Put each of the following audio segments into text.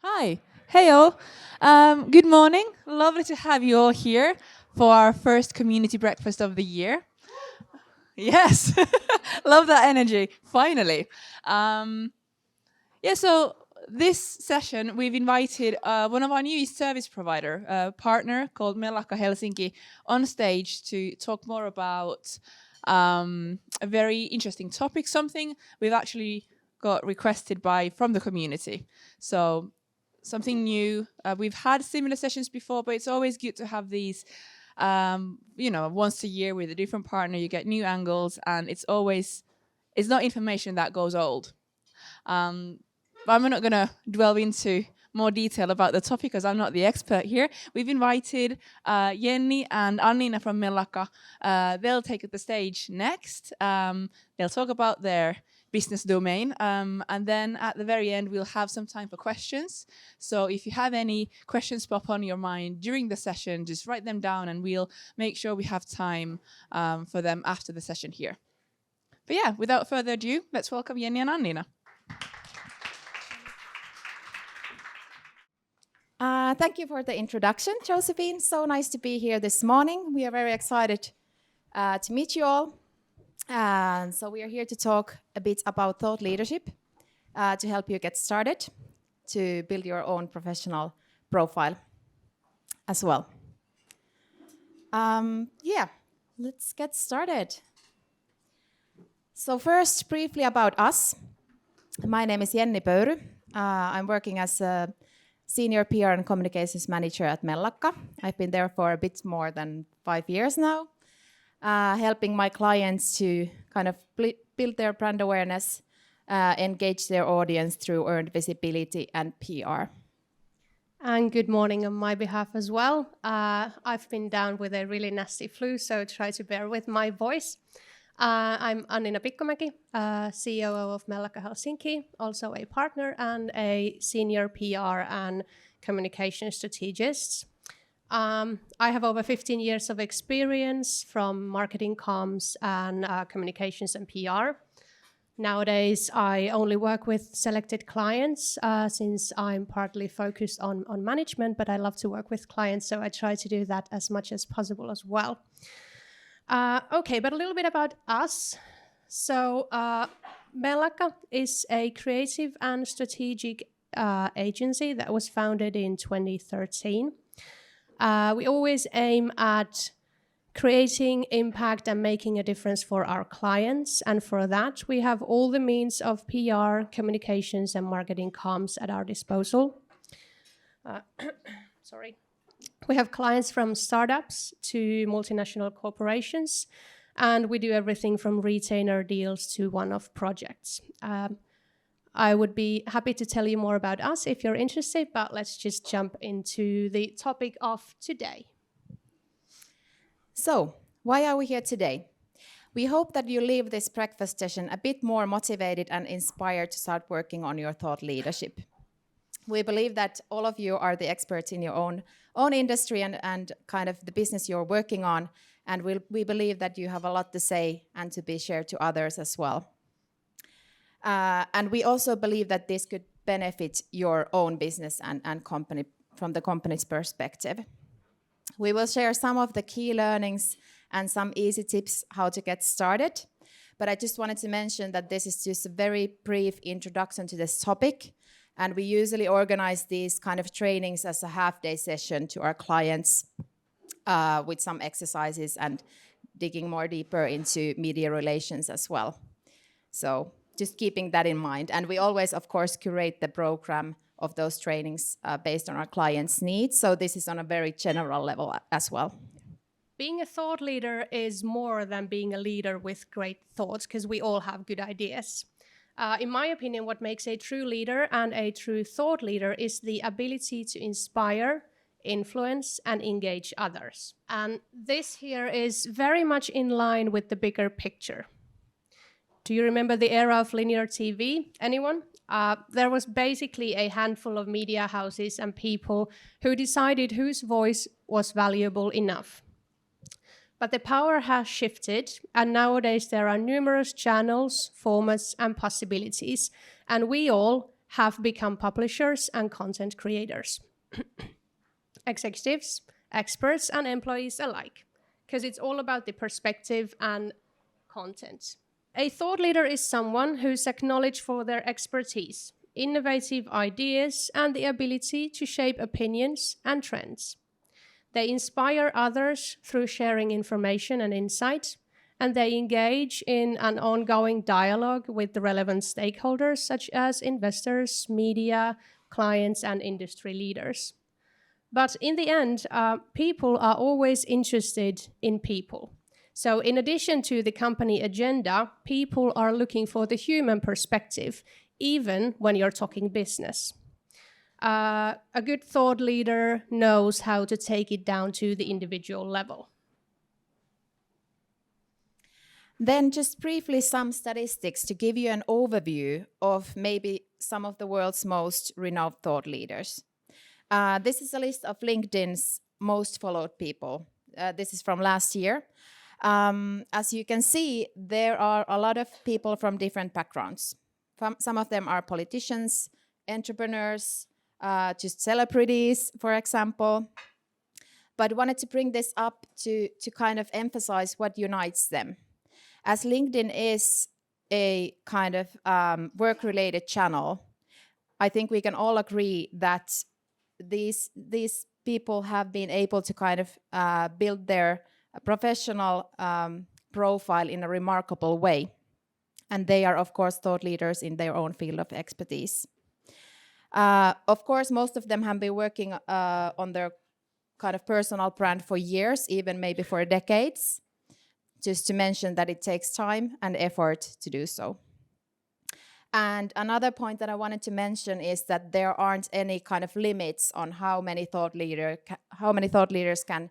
Hi. Hey all. Good morning. Lovely to have you all here for our first community breakfast of the year. Yes. Love that energy. Finally. Um, so this session we've invited one of our new service provider partner called Mellakka Helsinki on stage to talk more about a very interesting topic, something we've actually got requested by from the community. So something new. We've had similar sessions before, but it's always good to have these, once a year with a different partner. You get new angles, and it's not information that goes old. But I'm not going to delve into more detail about the topic because I'm not the expert here. We've invited Jenni and Annina from Mellakka. They'll take the stage next. They'll talk about their business domain. And then at the very end, we'll have some time for questions. So if you have any questions pop on your mind during the session, just write them down and we'll make sure we have time for them after the session here. But yeah, without further ado, let's welcome Jenni and Annina. Thank you for the introduction, Josephine. So nice to be here this morning. We are very excited to meet you all. So we are here to talk a bit about thought leadership to help you get started to build your own professional profile as well. Let's get started. So first, briefly about us. My name is Jenni Pöyry. I'm working as a Senior PR and Communications Manager at Mellakka. I've been there for a bit more than 5 years now, helping my clients to kind of build their brand awareness, engage their audience through earned visibility and PR. And good morning on my behalf as well. I've been down with a really nasty flu, so try to bear with my voice. I'm Annina Pikkumäki, COO of Mellakka Helsinki, also a partner and a senior PR and communication strategist. I have over 15 years of experience from marketing comms and communications and PR. Nowadays, I only work with selected clients since I'm partly focused on management, but I love to work with clients, so I try to do that as much as possible as well. But a little bit about us. So Mellakka is a creative and strategic agency that was founded in 2013. We always aim at creating impact and making a difference for our clients. And for that, we have all the means of PR, communications, and marketing comms at our disposal. We have clients from startups to multinational corporations, and we do everything from retainer deals to one-off projects. I would be happy to tell you more about us if you're interested, but let's just jump into the topic of today. So, why are we here today? We hope that you leave this breakfast session a bit more motivated and inspired to start working on your thought leadership. We believe that all of you are the experts in your own industry and kind of the business you're working on, and we believe that you have a lot to say and to be shared to others as well. And we also believe that this could benefit your own business and company from the company's perspective. We will share some of the key learnings and some easy tips how to get started. But I just wanted to mention that this is just a very brief introduction to this topic. And we usually organize these kind of trainings as a half-day session to our clients with some exercises and digging more deeper into media relations as well. So just keeping that in mind. And we always, of course, curate the program of those trainings based on our clients' needs. So this is on a very general level as well. Being a thought leader is more than being a leader with great thoughts, because we all have good ideas. In my opinion, what makes a true leader and a true thought leader is the ability to inspire, influence, and engage others. And this here is very much in line with the bigger picture. Do you remember the era of linear TV? Anyone? There was basically a handful of media houses and people who decided whose voice was valuable enough. But the power has shifted, and nowadays there are numerous channels, formats, and possibilities, and we all have become publishers and content creators. Executives, experts, and employees alike, because it's all about the perspective and content. A thought leader is someone who's acknowledged for their expertise, innovative ideas, and the ability to shape opinions and trends. They inspire others through sharing information and insight, and they engage in an ongoing dialogue with the relevant stakeholders, such as investors, media, clients, and industry leaders. But in the end, people are always interested in people. So in addition to the company agenda, people are looking for the human perspective, even when you're talking business. A good thought leader knows how to take it down to the individual level. Then just briefly some statistics to give you an overview of maybe some of the world's most renowned thought leaders. This is a list of LinkedIn's most followed people. This is from last year. As you can see, there are a lot of people from different backgrounds. Some of them are politicians, entrepreneurs, just celebrities, for example. But wanted to bring this up to kind of emphasize what unites them. As LinkedIn is a kind of work-related channel, I think we can all agree that these people have been able to kind of build their professional profile in a remarkable way. And they are, of course, thought leaders in their own field of expertise. Of course, most of them have been working on their kind of personal brand for years, even maybe for decades, just to mention that it takes time and effort to do so. And another point that I wanted to mention is that there aren't any kind of limits on how many thought leaders can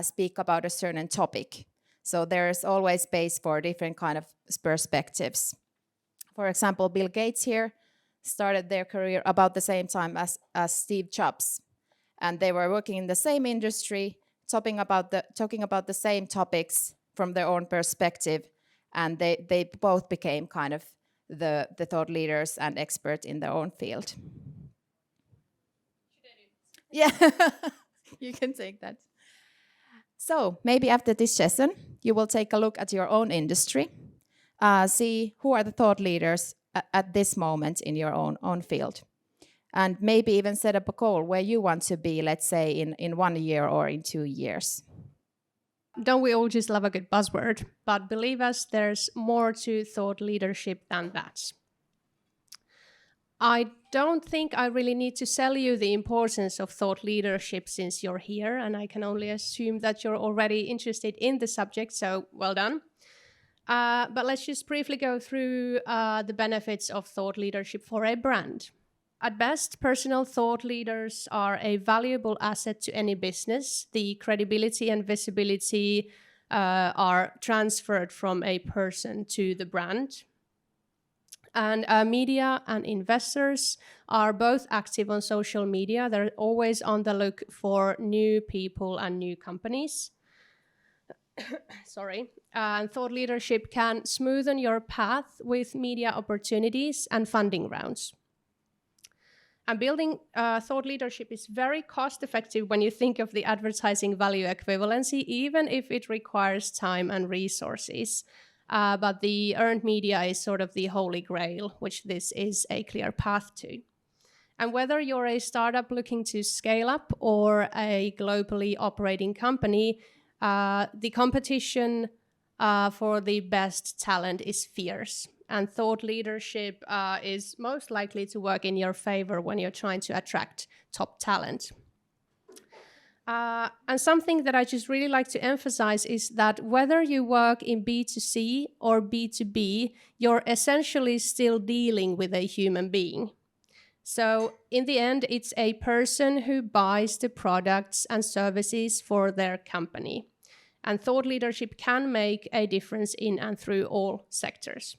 speak about a certain topic. So there's always space for different kind of perspectives. For example, Bill Gates here started their career about the same time as Steve Jobs. And they were working in the same industry, talking about the same topics from their own perspective. And they both became kind of the thought leaders and experts in their own field. Yeah, you can take that. So maybe after this session, you will take a look at your own industry, see who are the thought leaders at this moment in your own field, and maybe even set up a goal where you want to be, let's say, in 1 year or in 2 years. Don't we all just love a good buzzword? But believe us, there's more to thought leadership than that. I don't think I really need to sell you the importance of thought leadership since you're here, and I can only assume that you're already interested in the subject, so well done. But let's just briefly go through the benefits of thought leadership for a brand. At best, personal thought leaders are a valuable asset to any business. The credibility and visibility are transferred from a person to the brand. And media and investors are both active on social media. They're always on the look for new people and new companies. Sorry. And thought leadership can smoothen your path with media opportunities and funding rounds. And building thought leadership is very cost effective when you think of the advertising value equivalency, even if it requires time and resources. But the earned media is sort of the holy grail, which this is a clear path to. And whether you're a startup looking to scale up or a globally operating company, the competition for the best talent is fierce. And thought leadership is most likely to work in your favor when you're trying to attract top talent. And something that I just really like to emphasize is that whether you work in B2C or B2B, you're essentially still dealing with a human being. So in the end, it's a person who buys the products and services for their company. And thought leadership can make a difference in and through all sectors.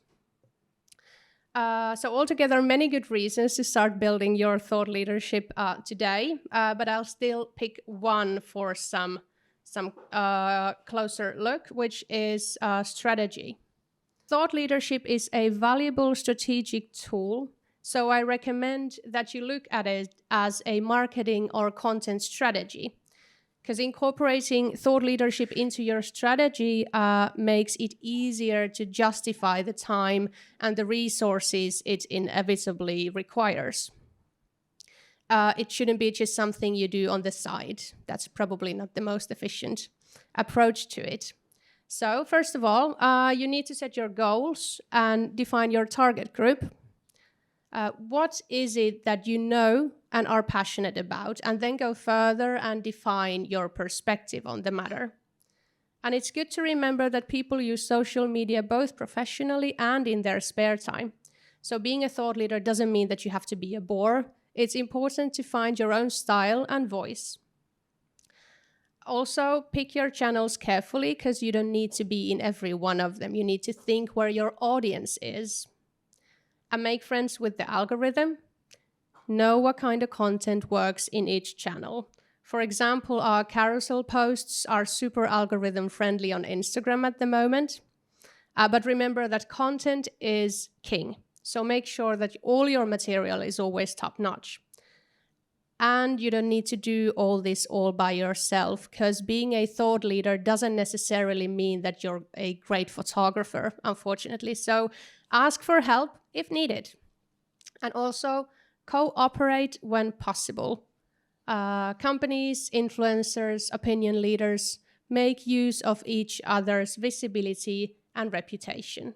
So altogether, many good reasons to start building your thought leadership today, but I'll still pick one for some closer look, which is strategy. Thought leadership is a valuable strategic tool So I recommend that you look at it as a marketing or content strategy, because incorporating thought leadership into your strategy makes it easier to justify the time and the resources it inevitably requires. It shouldn't be just something you do on the side. That's probably not the most efficient approach to it. So first of all, you need to set your goals and define your target group. What is it that you know and are passionate about? And then go further and define your perspective on the matter. And it's good to remember that people use social media both professionally and in their spare time. So being a thought leader doesn't mean that you have to be a bore. It's important to find your own style and voice. Also, pick your channels carefully, because you don't need to be in every one of them. You need to think where your audience is. And make friends with the algorithm. Know what kind of content works in each channel. For example, our carousel posts are super algorithm friendly on Instagram at the moment. But remember that content is king. So make sure that all your material is always top notch. And you don't need to do all this all by yourself, because being a thought leader doesn't necessarily mean that you're a great photographer, unfortunately. So ask for help if needed. And also cooperate when possible. Companies, influencers, opinion leaders make use of each other's visibility and reputation.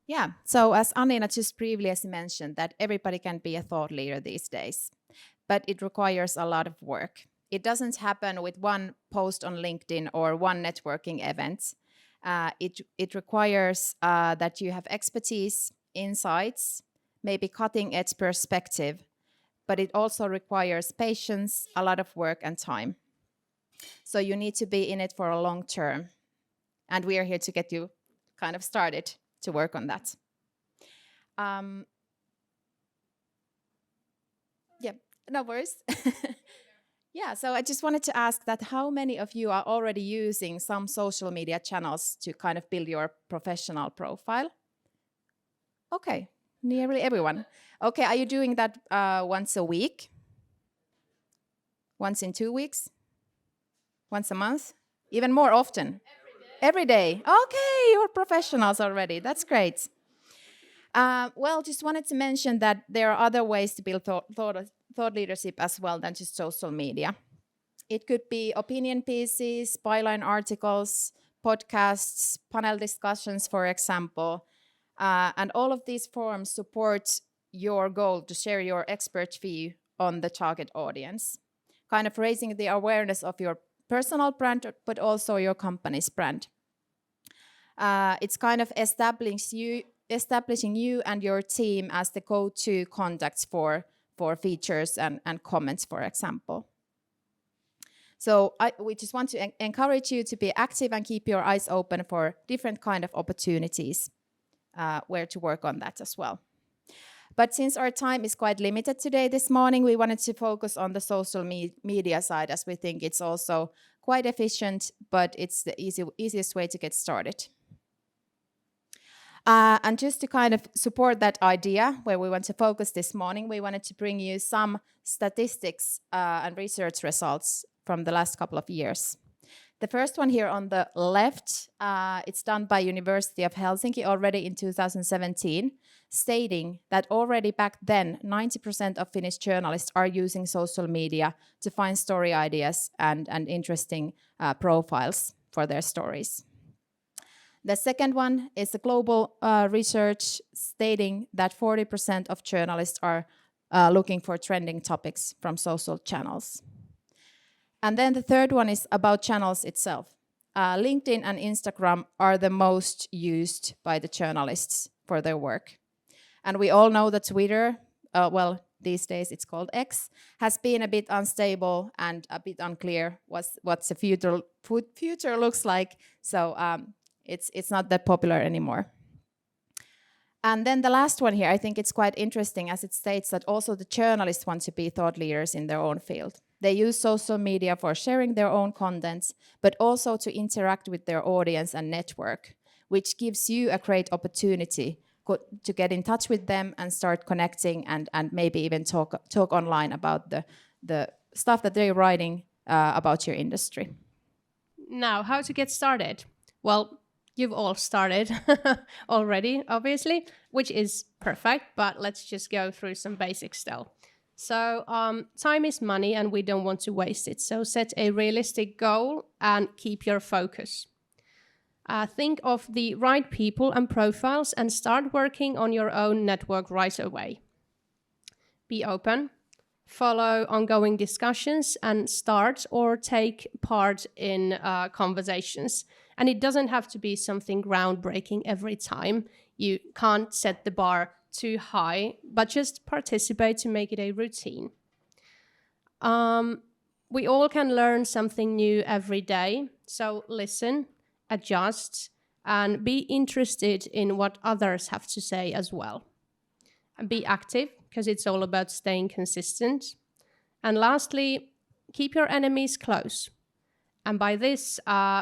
Yeah, so as Annina just previously mentioned, that everybody can be a thought leader these days, but it requires a lot of work. It doesn't happen with one post on LinkedIn or one networking event. It requires that you have expertise, insights, maybe cutting-edge perspective, but it also requires patience, a lot of work and time. So you need to be in it for a long term. And we are here to get you kind of started to work on that. Yeah, no worries. Yeah, so I just wanted to ask that how many of you are already using some social media channels to kind of build your professional profile? Okay, nearly everyone. Okay, are you doing that once a week? Once in 2 weeks? Once a month? Even more often? Every day. Okay, you're professionals already. That's great. Well, just wanted to mention that there are other ways to build thought leadership as well than just social media. It could be opinion pieces, byline articles, podcasts, panel discussions, for example. And all of these forms support your goal to share your expert view on the target audience, kind of raising the awareness of your personal brand, but also your company's brand. It's kind of establishing you and your team as the go-to contacts for features and comments, for example. So we just want to encourage you to be active and keep your eyes open for different kind of opportunities where to work on that as well. But since our time is quite limited today, this morning, we wanted to focus on the social media side, as we think it's also quite efficient, but it's the easiest way to get started. And just to kind of support that idea, where we want to focus this morning, we wanted to bring you some statistics and research results from the last couple of years. The first one here on the left, it's done by University of Helsinki already in 2017, stating that already back then, 90% of Finnish journalists are using social media to find story ideas and interesting profiles for their stories. The second one is a global research stating that 40% of journalists are looking for trending topics from social channels. And then the third one is about channels itself. LinkedIn and Instagram are the most used by the journalists for their work. And we all know that Twitter, well, these days it's called X, has been a bit unstable and a bit unclear what the future looks like. So it's not that popular anymore. And then the last one here, I think it's quite interesting, as it states that also the journalists want to be thought leaders in their own field. They use social media for sharing their own contents, but also to interact with their audience and network, which gives you a great opportunity to get in touch with them and start connecting and maybe even talk online about the stuff that they're writing about your industry. Now, how to get started? Well, you've all started already, obviously, which is perfect, but let's just go through some basics still. So time is money and we don't want to waste it. So set a realistic goal and keep your focus. Think of the right people and profiles and start working on your own network right away. Be open. Follow ongoing discussions and start or take part in conversations. And it doesn't have to be something groundbreaking every time. You can't set the bar too high, but just participate to make it a routine. We all can learn something new every day, so listen, adjust, and be interested in what others have to say as well. And be active, because it's all about staying consistent. And lastly, keep your enemies close. And by this,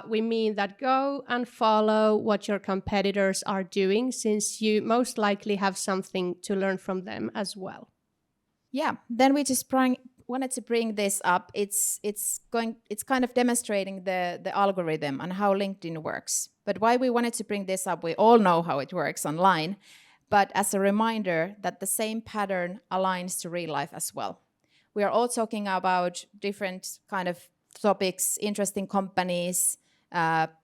we mean that go and follow what your competitors are doing, since you most likely have something to learn from them as well. Yeah, then we just wanted to bring this up. It's kind of demonstrating the algorithm and how LinkedIn works. But why we wanted to bring this up, we all know how it works online, but as a reminder that the same pattern aligns to real life as well. We are all talking about different kind of topics, interesting companies,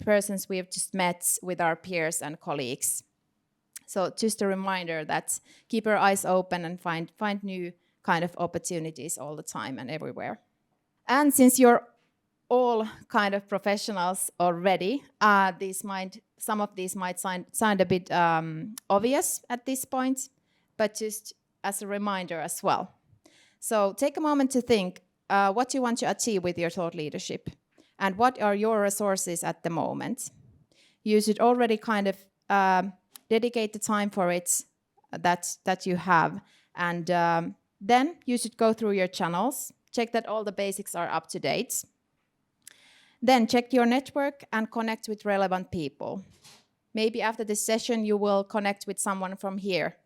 persons we have just met with our peers and colleagues. So just a reminder that keep your eyes open and find new kind of opportunities all the time and everywhere. And since you're all kind of professionals already, some of these might sound a bit obvious at this point, but just as a reminder as well. So take a moment to think what you want to achieve with your thought leadership and what are your resources at the moment. You should already kind of dedicate the time for it that you have. And then you should go through your channels, check that all the basics are up to date. Then check your network and connect with relevant people. Maybe after this session, you will connect with someone from here,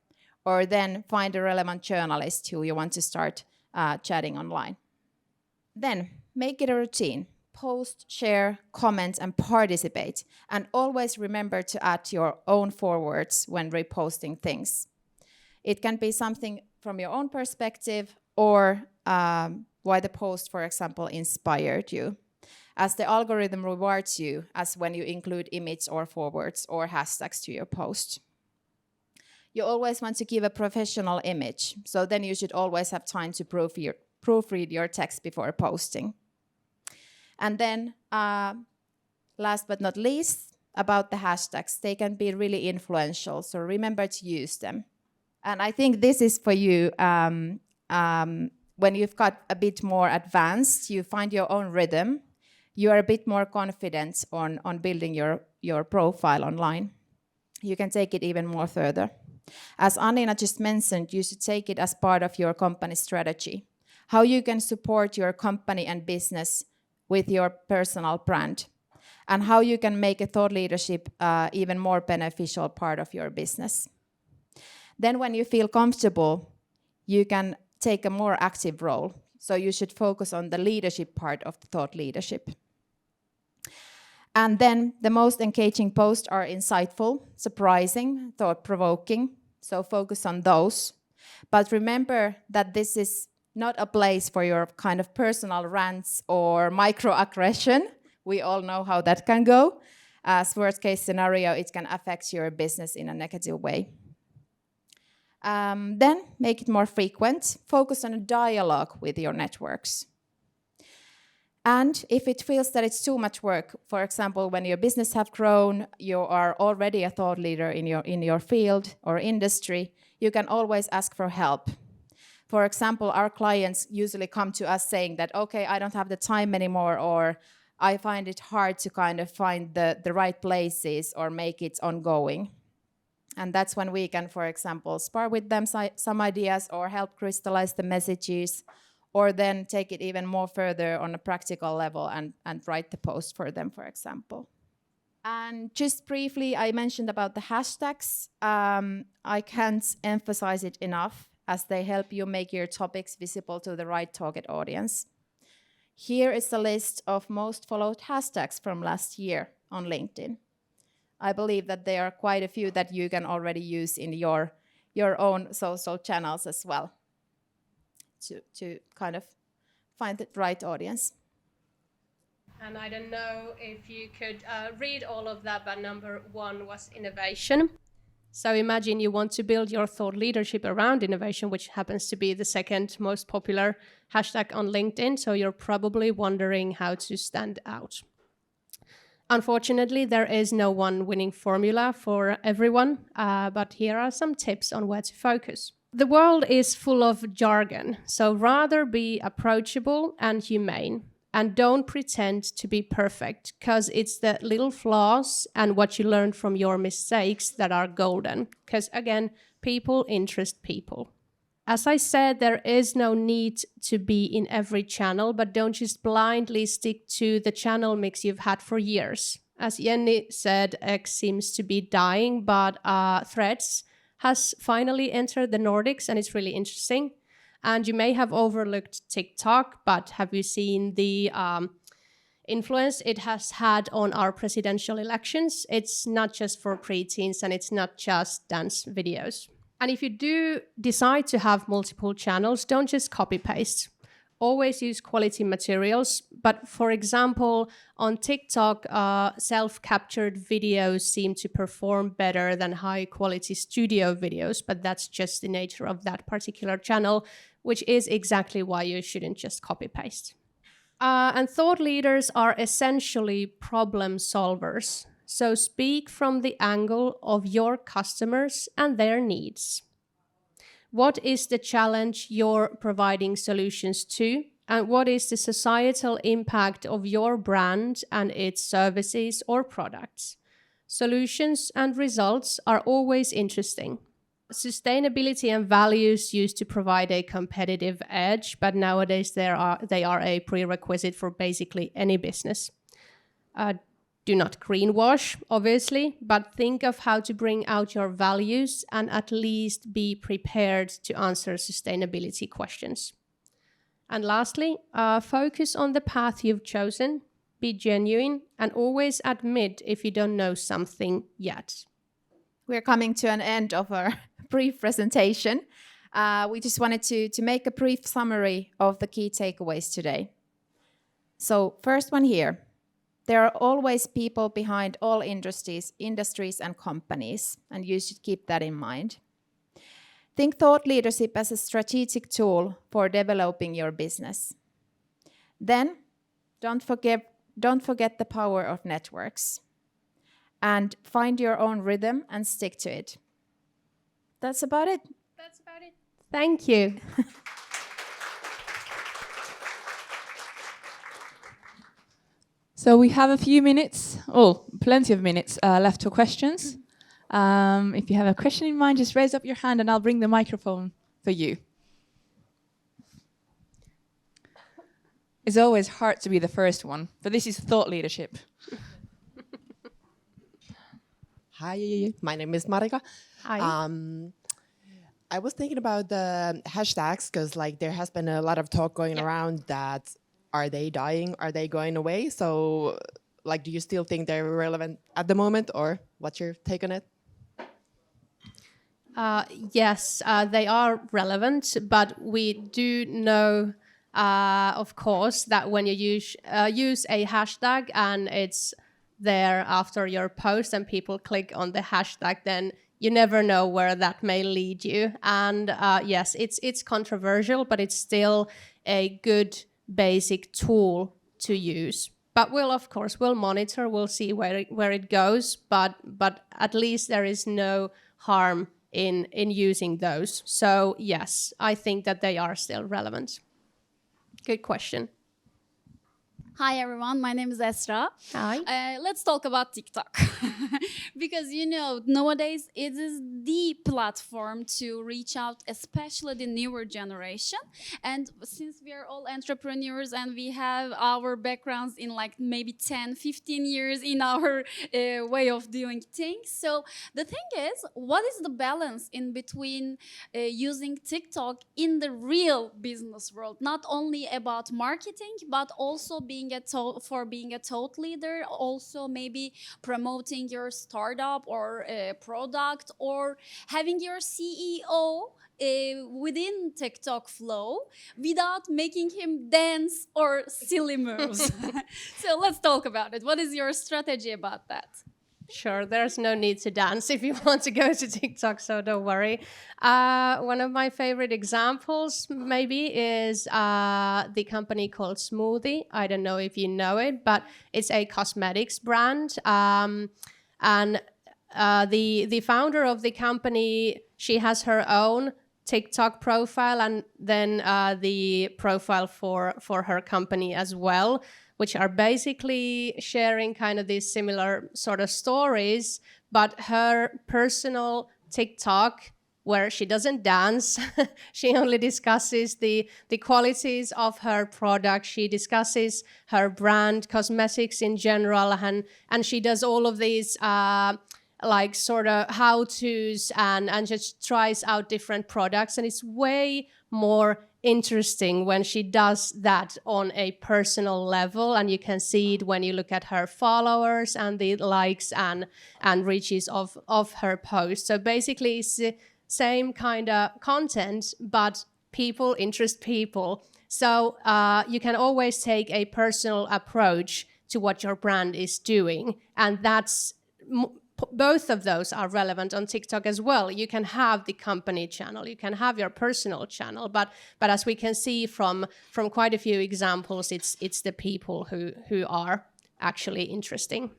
or then find a relevant journalist who you want to start chatting online. Then make it a routine. Post, share, comment, and participate. And always remember to add your own forwards when reposting things. It can be something from your own perspective or why the post, for example, inspired you, as the algorithm rewards you as when you include image or forwards or hashtags to your post. You always want to give a professional image, so then you should always have time to proofread your text before posting. And then, last but not least, about the hashtags. They can be really influential, so remember to use them. And I think this is for you when you've got a bit more advanced, you find your own rhythm, you are a bit more confident on building your profile online. You can take it even more further. As Annina just mentioned, you should take it as part of your company strategy. How you can support your company and business with your personal brand, and how you can make a thought leadership even more beneficial part of your business. Then when you feel comfortable, you can take a more active role. So you should focus on the leadership part of the thought leadership. And then the most engaging posts are insightful, surprising, thought-provoking. So focus on those. But remember that this is not a place for your kind of personal rants or microaggression. We all know how that can go. As worst case scenario, it can affect your business in a negative way. Then make it more frequent. Focus on a dialogue with your networks. And if it feels that it's too much work, for example, when your business have grown, you are already a thought leader in your field or industry, you can always ask for help. For example, our clients usually come to us saying that, okay, I don't have the time anymore, or I find it hard to kind of find the right places or make it ongoing. And that's when we can, for example, spar with them some ideas or help crystallize the messages, or then take it even more further on a practical level and write the post for them, for example. And just briefly, I mentioned about the hashtags. I can't emphasize it enough, as they help you make your topics visible to the right target audience. Here is a list of most followed hashtags from last year on LinkedIn. I believe that there are quite a few that you can already use in your own social channels as well to kind of find the right audience. And I don't know if you could read all of that, but number 1 was innovation. So imagine you want to build your thought leadership around innovation, which happens to be the second most popular hashtag on LinkedIn. So you're probably wondering how to stand out. Unfortunately, there is no one winning formula for everyone, but here are some tips on where to focus. The world is full of jargon, so rather be approachable and humane. And don't pretend to be perfect, because it's the little flaws and what you learned from your mistakes that are golden. Because again, people interest people. As I said, there is no need to be in every channel, but don't just blindly stick to the channel mix you've had for years. As Jenni said, X seems to be dying, but Threads has finally entered the Nordics, and it's really interesting. And you may have overlooked TikTok, but have you seen the influence it has had on our presidential elections? It's not just for preteens, and it's not just dance videos. And if you do decide to have multiple channels, don't just copy-paste. Always use quality materials. But for example, on TikTok, self-captured videos seem to perform better than high-quality studio videos, but that's just the nature of that particular channel, which is exactly why you shouldn't just copy-paste. And thought leaders are essentially problem solvers. So speak from the angle of your customers and their needs. What is the challenge you're providing solutions to? And what is the societal impact of your brand and its services or products? Solutions and results are always interesting. Sustainability and values used to provide a competitive edge, but nowadays they are a prerequisite for basically any business. Do not greenwash, obviously, but think of how to bring out your values and at least be prepared to answer sustainability questions. And lastly, focus on the path you've chosen, be genuine, and always admit if you don't know something yet. We're coming to an end of our brief presentation. We just wanted to make a brief summary of the key takeaways today. So first one here. There are always people behind all industries and companies, and you should keep that in mind. Think thought leadership as a strategic tool for developing your business. Then, don't forget the power of networks. And find your own rhythm and stick to it. That's about it. Thank you. So we have a few minutes, plenty of minutes left for questions. If you have a question in mind, just raise up your hand and I'll bring the microphone for you. It's always hard to be the first one, but this is thought leadership. Hi, my name is Marika. Hi. I was thinking about the hashtags because there has been a lot of talk going around that are they dying? Are they going away? So do you still think they're relevant at the moment, or what's your take on it? Yes, they are relevant, but we do know, of course, that when you use a hashtag and it's there after your post and people click on the hashtag, then you never know where that may lead you. And yes, it's controversial, but it's still a good basic tool to use. But we'll monitor, we'll see where it goes, but at least there is no harm in using those. So yes, I think that they are still relevant. Good question. Hi everyone, my name is Esra. Hi. Let's talk about TikTok. Because nowadays it is the platform to reach out, especially the newer generation. And since we are all entrepreneurs and we have our backgrounds in like maybe 10, 15 years in our way of doing things. So the thing is, what is the balance in between using TikTok in the real business world? Not only about marketing, but also being a thought leader, also maybe promoting your startup or product, or having your CEO within TikTok flow without making him dance or silly moves. So let's talk about it. What is your strategy about that? Sure, there's no need to dance if you want to go to TikTok, so don't worry. One of my favorite examples maybe is the company called Smoothie. I don't know if you know it, but it's a cosmetics brand. And the founder of the company, she has her own TikTok profile and then the profile for her company as well, which are basically sharing kind of these similar sort of stories, but her personal TikTok, where she doesn't dance, she only discusses the qualities of her product, she discusses her brand, cosmetics in general, and she does all of these like sort of how-tos and just tries out different products, and it's way more interesting when she does that on a personal level, and you can see it when you look at her followers and the likes and reaches of her posts. So basically it's the same kind of content, but people interest people. So you can always take a personal approach to what your brand is doing, and that's both of those are relevant on TikTok as well. You can have the company channel, you can have your personal channel, but as we can see from quite a few examples, it's the people who are actually interesting.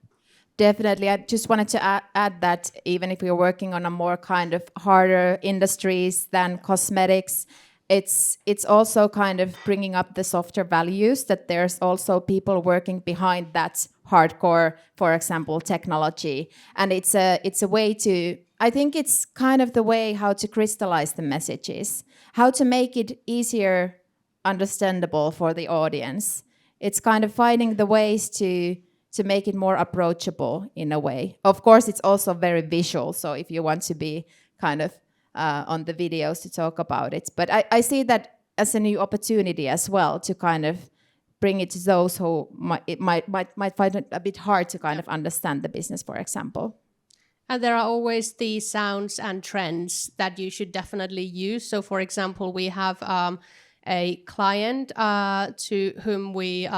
Definitely. I just wanted to add that even if you're working on a more kind of harder industries than cosmetics, it's also kind of bringing up the softer values, that there's also people working behind that hardcore, for example, technology. And it's a way to, I think it's kind of the way how to crystallize the messages, how to make it easier understandable for the audience. It's kind of finding the ways to make it more approachable in a way. Of course, it's also very visual, so if you want to be kind of on the videos to talk about it. But I see that as a new opportunity as well, to kind of bring it to those who might find it a bit hard to kind of understand the business, for example. And there are always the sounds and trends that you should definitely use. So for example, we have a client to whom we've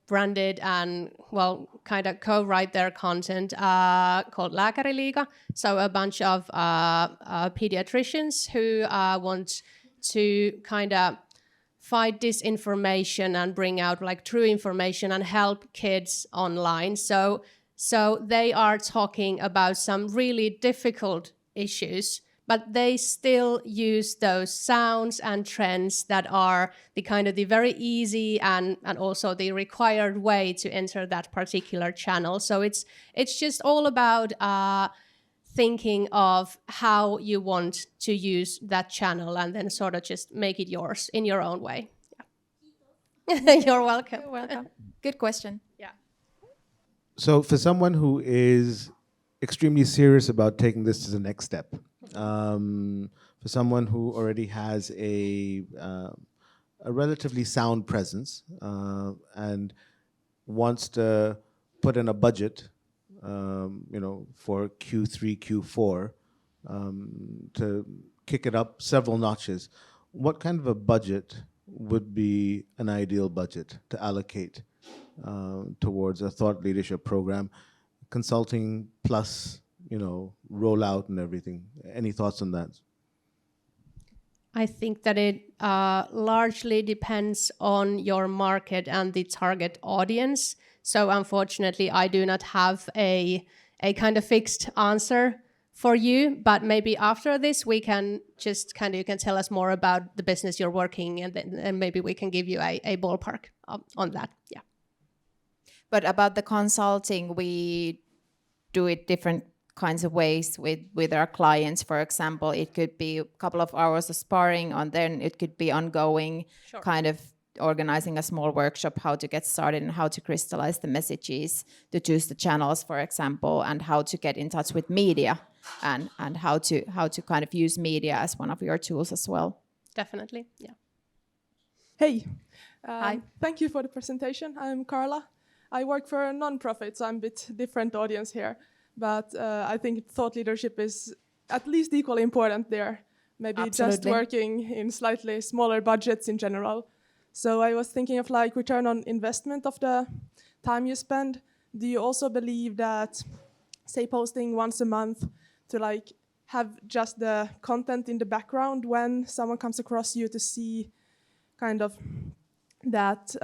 branded and, well, kind of co-write their content called Lääkäriliiga. So a bunch of pediatricians who want to kind of fight disinformation and bring out like true information and help kids online. So they are talking about some really difficult issues, but they still use those sounds and trends that are the kind of the very easy and also the required way to enter that particular channel. So it's just all about thinking of how you want to use that channel and then sort of just make it yours in your own way. Yeah. You're welcome. You're welcome. Good question. Yeah. So for someone who is extremely serious about taking this to the next step, for someone who already has a relatively sound presence and wants to put in a budget, for Q3, Q4, to kick it up several notches, what kind of a budget would be an ideal budget to allocate towards a thought leadership program, consulting plus, rollout and everything? Any thoughts on that? I think that it largely depends on your market and the target audience. So unfortunately, I do not have a kind of fixed answer for you, but maybe after this we can just you can tell us more about the business you're working, and maybe we can give you a ballpark on that. Yeah. But about the consulting, we do it different kinds of ways with our clients. For example, it could be a couple of hours of sparring, and then it could be ongoing, kind of organizing a small workshop, how to get started and how to crystallize the messages, to choose the channels, for example, and how to get in touch with media, and how to kind of use media as one of your tools as well. Definitely, yeah. Hey. Hi. Thank you for the presentation. I'm Carla. I work for a non-profit, so I'm a bit different audience here. But I think thought leadership is at least equally important there. Maybe Absolutely. just working in slightly smaller budgets in general. So I was thinking of like return on investment of the time you spend. Do you also believe that, say, posting once a month to like have just the content in the background when someone comes across you to see kind of that,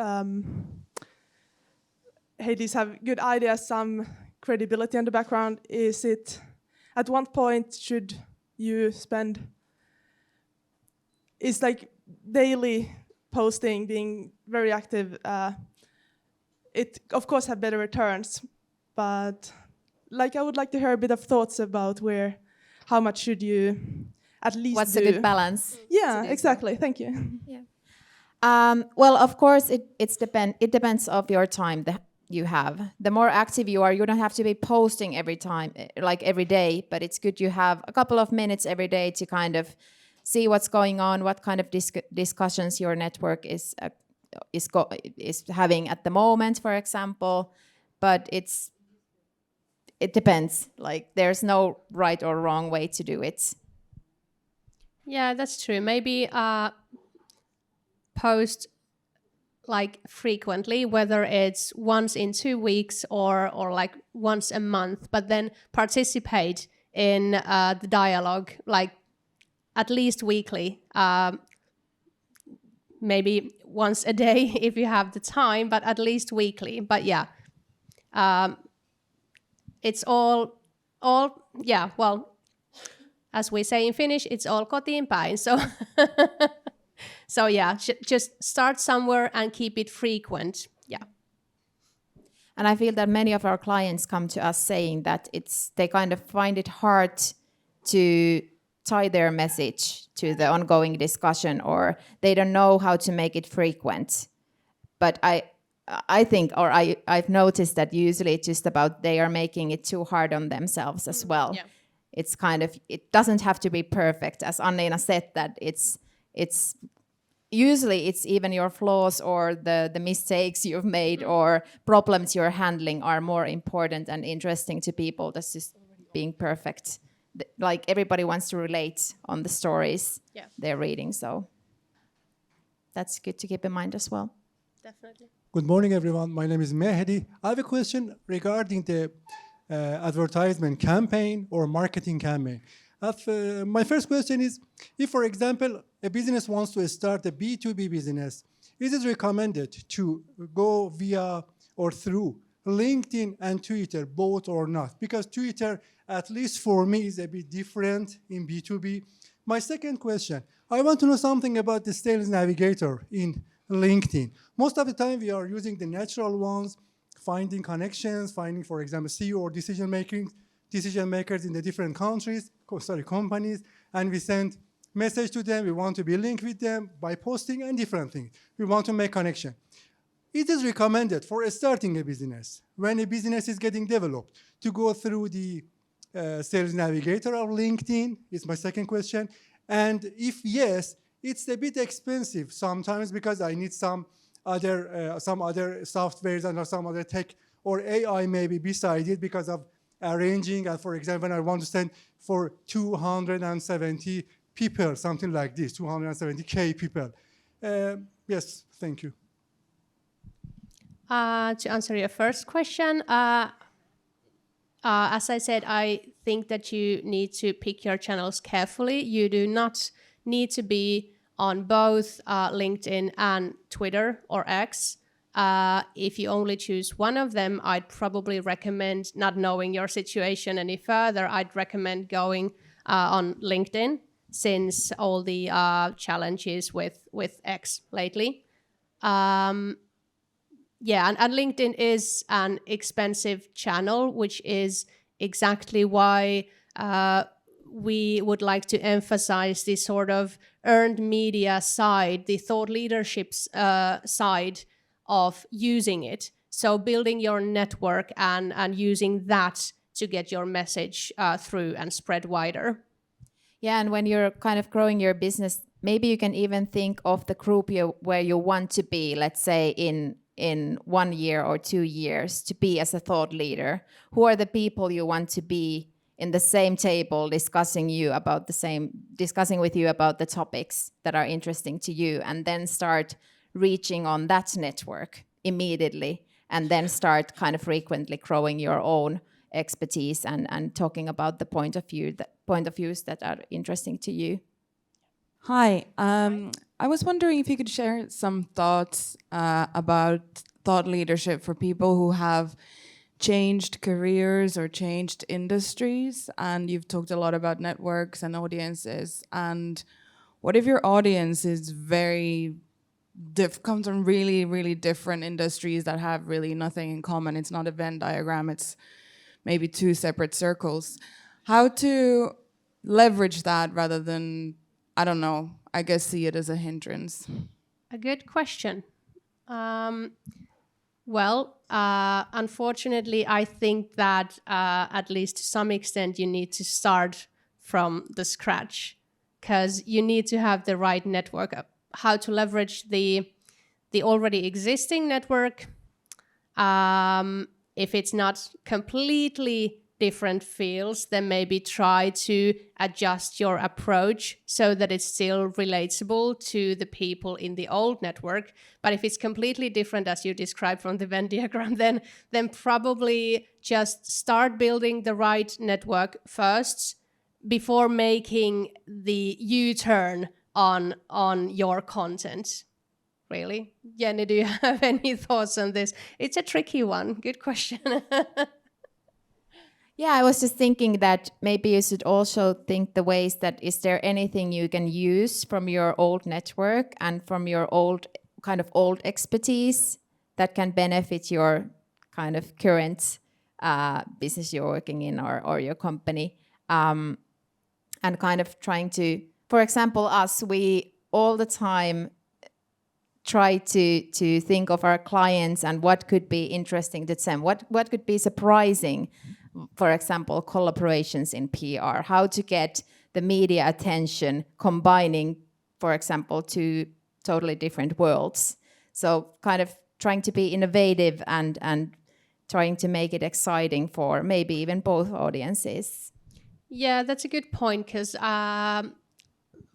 hey, these have good ideas, some credibility in the background? Is it, at one point should you spend, is like daily posting, being very active, it of course have better returns, but like I would like to hear a bit of thoughts about how much should you at least What's do? a good balance? Yeah, exactly. Thank you. Yeah. Well, of course, it depends of your time that you have. The more active you are, you don't have to be posting every time, like every day, but it's good you have a couple of minutes every day to kind of see what's going on, what kind of discussions your network is having at the moment, for example. But it depends. Like there's no right or wrong way to do it. Yeah, that's true. Maybe post like frequently, whether it's once in 2 weeks or like once a month, but then participate in the dialogue, like at least weekly, maybe once a day if you have the time, but at least weekly. But yeah, it's all yeah, well, as we say in Finnish, it's all kotiin päin. So yeah, just start somewhere and keep it frequent. Yeah. And I feel that many of our clients come to us saying that they kind of find it hard to tie their message to the ongoing discussion, or they don't know how to make it frequent. But I think, or I've noticed that usually it's just about they are making it too hard on themselves as well. Yeah. It's kind of, it doesn't have to be perfect. As Annina said, that it's usually it's even your flaws or the mistakes you've made or problems you're handling are more important and interesting to people than just being perfect. Like everybody wants to relate on the stories they're reading, so that's good to keep in mind as well. Definitely. Good morning, everyone. My name is Mehdi. I have a question regarding the advertisement campaign or marketing campaign. My first question is, if, for example, a business wants to start a B2B business, is it recommended to go via or through LinkedIn and Twitter, both or not? Because Twitter, at least for me, is a bit different in B2B. My second question, I want to know something about the sales navigator in LinkedIn. Most of the time, we are using the natural ones, finding connections, finding, for example, CEO or decision makers in the different countries, companies, and we send message to them. We want to be linked with them by posting and different things. We want to make connection. It is recommended for starting a business, when a business is getting developed, to go through the sales navigator of LinkedIn, is my second question. And if yes, it's a bit expensive sometimes because I need some other softwares and some other tech or AI maybe beside it because of arranging. For example, when I want to send for 270 people, something like this, 270K people. Yes, thank you. To answer your first question, as I said, I think that you need to pick your channels carefully. You do not need to be on both LinkedIn and Twitter or X. If you only choose one of them, I'd probably recommend, not knowing your situation any further, I'd recommend going on LinkedIn, since all the challenges with X lately. And LinkedIn is an expensive channel, which is exactly why we would like to emphasize the sort of earned media side, the thought leadership side of using it. So building your network and using that to get your message through and spread wider. Yeah, and when you're kind of growing your business, maybe you can even think of the group where you want to be, let's say in 1 year or 2 years, to be as a thought leader. Who are the people you want to be in the same table discussing with you about the topics that are interesting to you, and then start reaching on that network immediately, and then start kind of frequently growing your own expertise and talking about the point of views that are interesting to you. Hi, I was wondering if you could share some thoughts about thought leadership for people who have changed careers or changed industries, and you've talked a lot about networks and audiences. And what if your audience is comes from really, really different industries that have really nothing in common? It's not a Venn diagram, it's maybe 2 separate circles. How to leverage that rather than, I don't know, I guess see it as a hindrance? A good question. Unfortunately, I think that at least to some extent you need to start from the scratch, because you need to have the right network. How to leverage the already existing network, if it's not completely different fields, then maybe try to adjust your approach so that it's still relatable to the people in the old network. But if it's completely different, as you described from the Venn diagram, then probably just start building the right network first before making the U-turn on your content. Really? Jenni, do you have any thoughts on this? It's a tricky one. Good question. Yeah, I was just thinking that maybe you should also think the ways that, is there anything you can use from your old network and from your old expertise that can benefit your kind of current business you're working in or your company, and kind of trying to, for example, we all the time try to think of our clients and what could be interesting to them, what could be surprising. For example, collaborations in PR, how to get the media attention combining, for example, 2 totally different worlds. So kind of trying to be innovative and trying to make it exciting for maybe even both audiences. Yeah, that's a good point, because,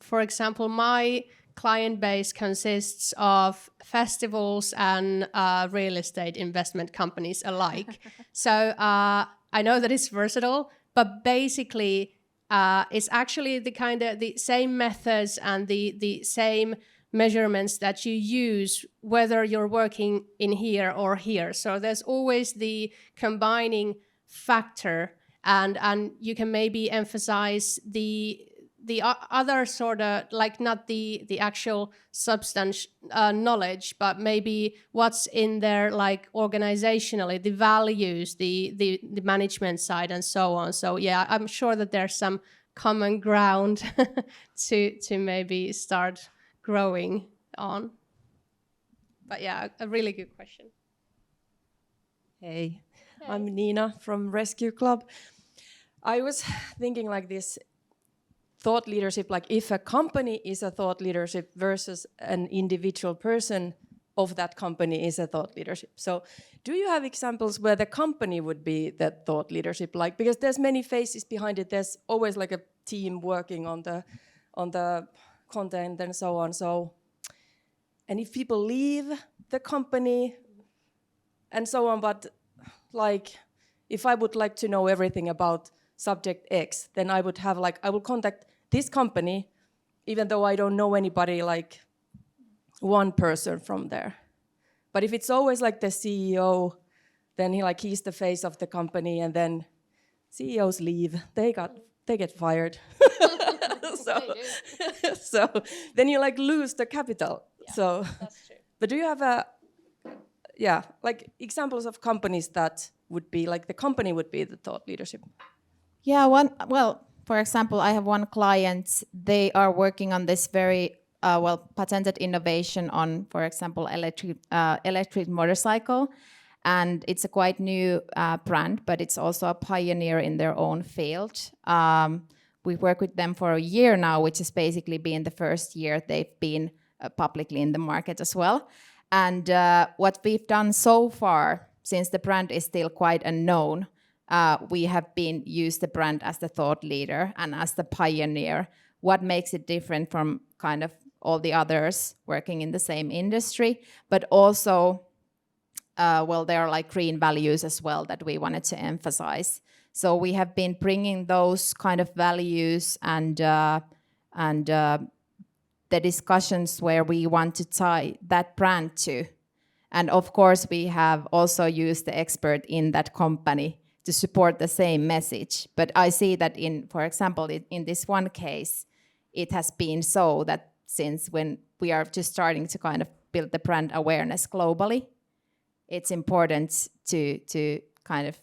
for example, my client base consists of festivals and real estate investment companies alike. So I know that it's versatile, but basically it's actually the same methods and the same measurements that you use whether you're working in here or here. So there's always the combining factor, and you can maybe emphasize the other sort of, like, not the actual substance knowledge, but maybe what's in there, like organizationally, the values, the management side, and so on. So yeah, I'm sure that there's some common ground to maybe start growing on. But yeah, a really good question. Hey, I'm Nina from Rescue Club. I was thinking like this, thought leadership, like if a company is a thought leadership versus an individual person of that company is a thought leadership. So do you have examples where the company would be the thought leadership? Like, because there's many faces behind it, there's always like a team working on the content and so on. So, and if people leave the company and so on, but like if I would like to know everything about subject X, then I would have I will contact this company, even though I don't know anybody, like one person from there. But if it's always like the CEO, then he's the face of the company, and then CEOs leave, they get fired. So then you lose the capital. Yeah, So that's true. but do you have examples of companies that would be the company would be the thought leadership? Yeah, for example, I have one client. They are working on this very patented innovation on, for example, electric motorcycle, and it's a quite new brand, but it's also a pioneer in their own field. We work with them for a year now, which has basically been the first year they've been publicly in the market as well. And what we've done so far, since the brand is still quite unknown, we have been used the brand as the thought leader and as the pioneer. What makes it different from kind of all the others working in the same industry, but also, there are green values as well that we wanted to emphasize. So we have been bringing those kind of values and the discussions where we want to tie that brand to. And of course, we have also used the expert in that company to support the same message. But I see that for example, in this one case, it has been so that since when we are just starting to kind of build the brand awareness globally, it's important to kind of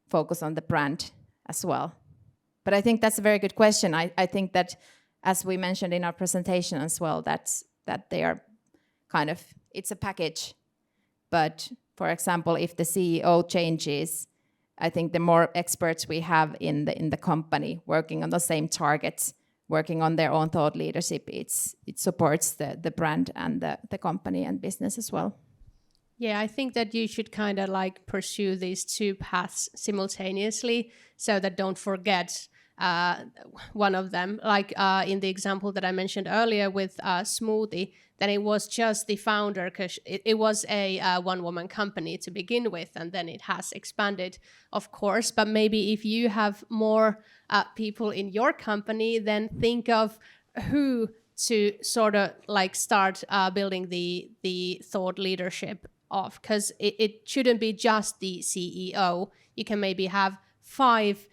focus on the brand as well. But I think that's a very good question. I think that, as we mentioned in our presentation as well, that they are kind of, it's a package. But for example, if the CEO changes, I think the more experts we have in the company working on the same targets, working on their own thought leadership, it supports the brand and the company and business as well. Yeah, I think that you should kind of pursue these two paths simultaneously, so that don't forget one of them. In the example that I mentioned earlier with Smoothie, then it was just the founder, because it was a one-woman company to begin with, and then it has expanded, of course. But maybe if you have more people in your company, then think of who to sort of start building the thought leadership of, because it shouldn't be just the CEO. You can maybe have 5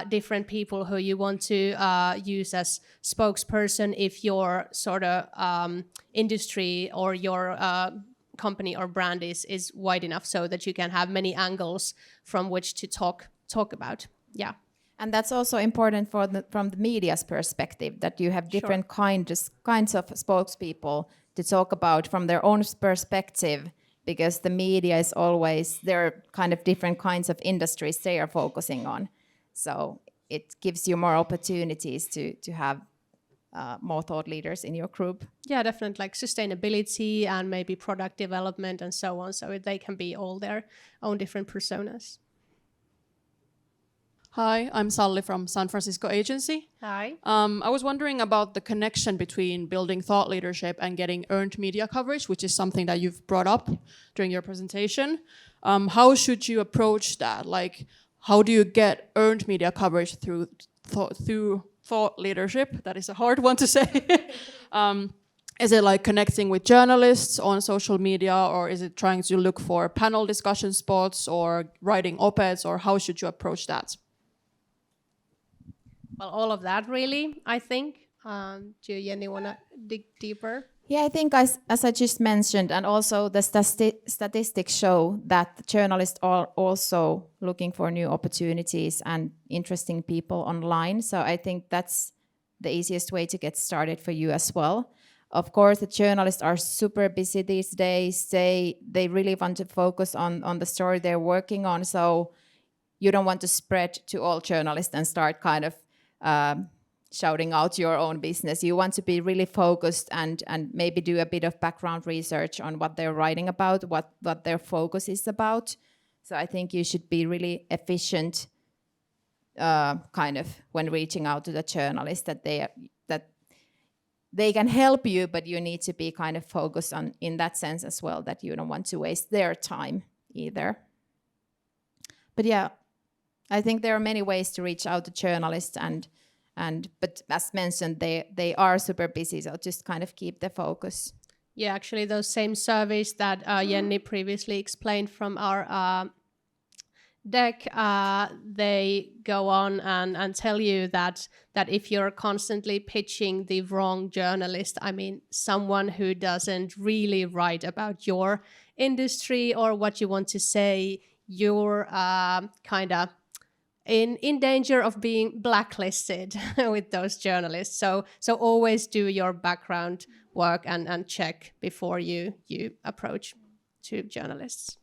different people who you want to use as spokesperson if your sort of industry or your company or brand is wide enough, so that you can have many angles from which to talk about. Yeah. And that's also important from the media's perspective, that you have different kinds of spokespeople to talk about from their own perspective, because the media is always, there are kind of different kinds of industries they are focusing on. So it gives you more opportunities to have more thought leaders in your group. Yeah, definitely, sustainability and maybe product development and so on. So they can be all their own different personas. Hi, I'm Salli from San Francisco agency. Hi. I was wondering about the connection between building thought leadership and getting earned media coverage, which is something that you've brought up during your presentation. How should you approach that? How do you get earned media coverage through thought leadership? That is a hard one to say. Is it connecting with journalists on social media, or is it trying to look for panel discussion spots or writing op-eds, or how should you approach that? Well, all of that, really, I think. Do you, Jenni, want to dig deeper? Yeah, I think as I just mentioned, and also the statistics show that journalists are also looking for new opportunities and interesting people online. So I think that's the easiest way to get started for you as well. Of course, the journalists are super busy these days. They really want to focus on the story they're working on. So you don't want to spread to all journalists and start kind of shouting out your own business. You want to be really focused and maybe do a bit of background research on what they're writing about, what their focus is about. So I think you should be really efficient kind of when reaching out to the journalists, that they can help you, but you need to be kind of focused on in that sense as well, that you don't want to waste their time either. But yeah, I think there are many ways to reach out to journalists, but as mentioned, they are super busy, so just kind of keep the focus. Yeah, actually, those same surveys that Jenni previously explained from our deck, they go on and tell you that if you're constantly pitching the wrong journalist, I mean, someone who doesn't really write about your industry or what you want to say, you're kind of in danger of being blacklisted with those journalists. So always do your background work and check before you approach to journalists.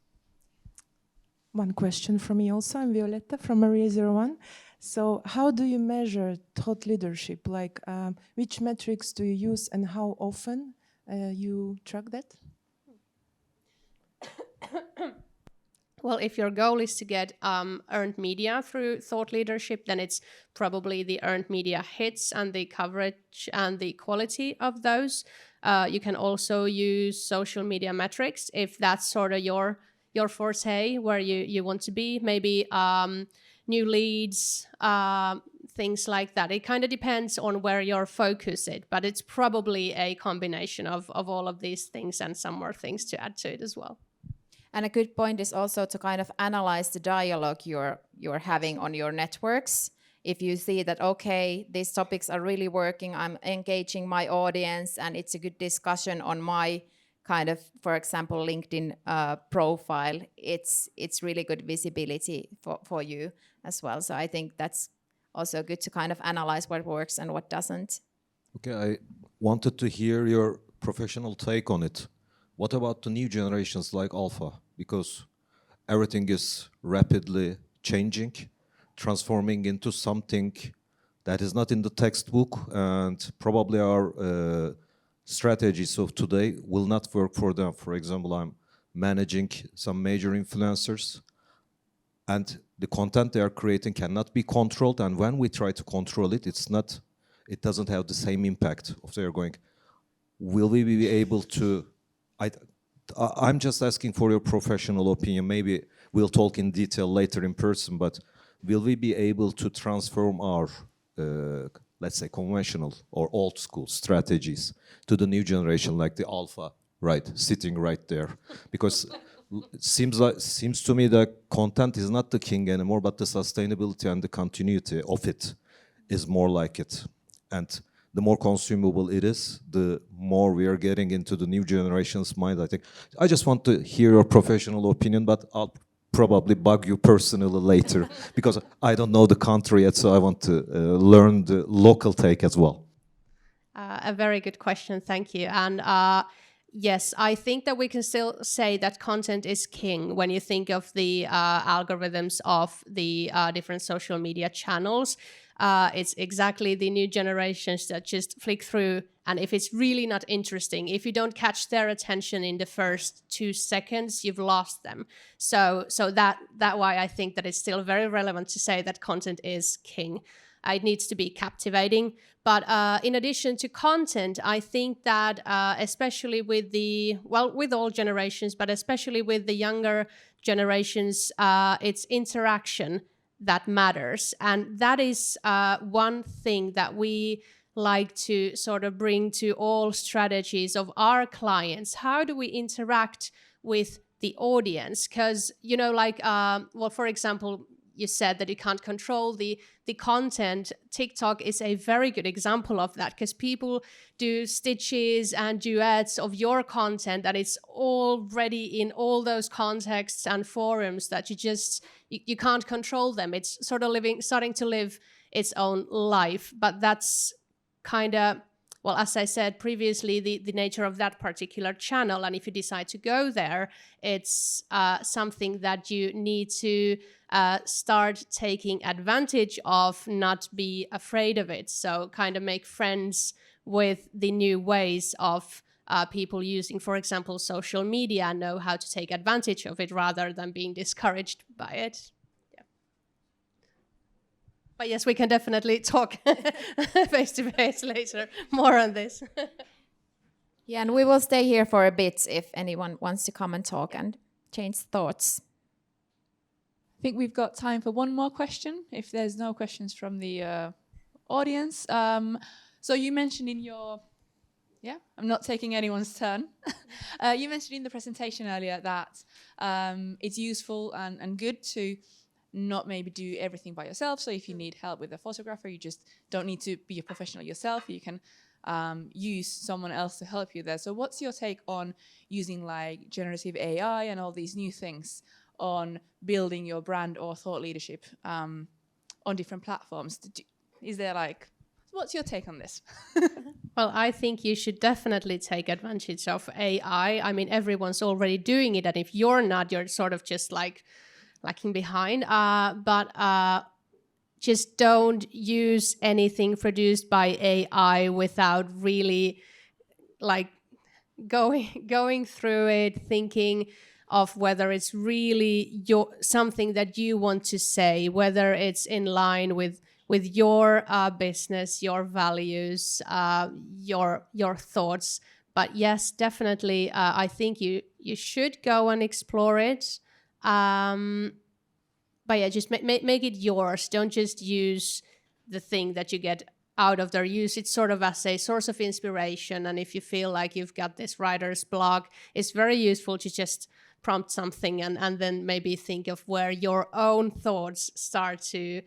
One question from me also. I'm Violetta from Maria01. So how do you measure thought leadership? Like which metrics do you use and how often you track that? Well, if your goal is to get earned media through thought leadership, then it's probably the earned media hits and the coverage and the quality of those. You can also use social media metrics if that's sort of your forte, where you want to be. Maybe new leads, things like that. It kind of depends on where you're focused, but it's probably a combination of all of these things and some more things to add to it as well. And a good point is also to kind of analyze the dialogue you're having on your networks. If you see that, okay, these topics are really working, I'm engaging my audience, and it's a good discussion on my kind of, for example, LinkedIn profile, it's really good visibility for you as well. So I think that's also good to kind of analyze what works and what doesn't. Okay, I wanted to hear your professional take on it. What about the new generations like Alpha? Because everything is rapidly changing, transforming into something that is not in the textbook, and probably our strategies of today will not work for them. For example, I'm managing some major influencers, and the content they are creating cannot be controlled, and when we try to control it, it doesn't have the same impact of they are going. Will we be able to... I'm just asking for your professional opinion. Maybe we'll talk in detail later in person, but will we be able to transform our, let's say, conventional or old school strategies to the new generation, like the Alpha, right, sitting right there? Because it seems to me that content is not the king anymore, but the sustainability and the continuity of it is more like it. And the more consumable it is, the more we are getting into the new generation's mind, I think. I just want to hear your professional opinion, but I'll probably bug you personally later because I don't know the country yet, so I want to learn the local take as well. A very good question, thank you. And yes, I think that we can still say that content is king when you think of the algorithms of the different social media channels. It's exactly the new generations that just flick through, and if it's really not interesting, if you don't catch their attention in the first 2 seconds, you've lost them. So that why I think that it's still very relevant to say that content is king. It needs to be captivating. But in addition to content, I think that especially with with all generations, but especially with the younger generations, it's interaction that matters. And that is one thing that we like to sort of bring to all strategies of our clients. How do we interact with the audience? Because, you know, like, well, for example, you said that you can't control the content. TikTok is a very good example of that, because people do stitches and duets of your content, and it's already in all those contexts and forums that you can't control them. It's sort of starting to live its own life. But that's kind of, well, as I said previously, the nature of that particular channel. And if you decide to go there, it's something that you need to start taking advantage of, not be afraid of it. So kind of make friends with the new ways of people using, for example, social media, and know how to take advantage of it rather than being discouraged by it. But yes, we can definitely talk face to face later more on this. Yeah, and we will stay here for a bit if anyone wants to come and talk and change thoughts. I think we've got time for one more question, if there's no questions from the audience. So you mentioned in your Yeah, I'm not taking anyone's turn. You mentioned in the presentation earlier that it's useful and good to not maybe do everything by yourself. So if you need help with a photographer, you just don't need to be a professional yourself. You can use someone else to help you there. So what's your take on using like generative AI and all these new things on building your brand or thought leadership on different platforms? Is there like, what's your take on this? Well, I think you should definitely take advantage of AI. I mean, everyone's already doing it, and if you're not, you're sort of just like lacking behind. But just don't use anything produced by AI without really like going through it, thinking of whether it's really something that you want to say, whether it's in line with your business, your values, your thoughts. But yes, definitely, I think you should go and explore it. But yeah, just make it yours. Don't just use the thing that you get out of there. Use it sort of as a source of inspiration. And if you feel like you've got this writer's block, it's very useful to just prompt something and then maybe think of where your own thoughts start to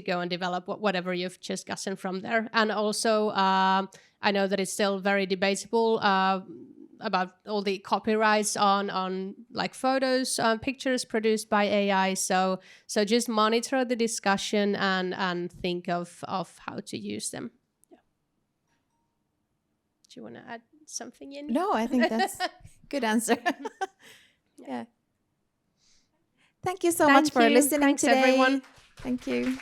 go and develop whatever you've just gotten from there. And also, I know that it's still very debatable about all the copyrights on like photos, pictures produced by AI. So just monitor the discussion and think of how to use them. Yeah. Do you want to add something in? No, I think that's good answer. Yeah. Thank you so much for listening Thanks, today. everyone. Thank you.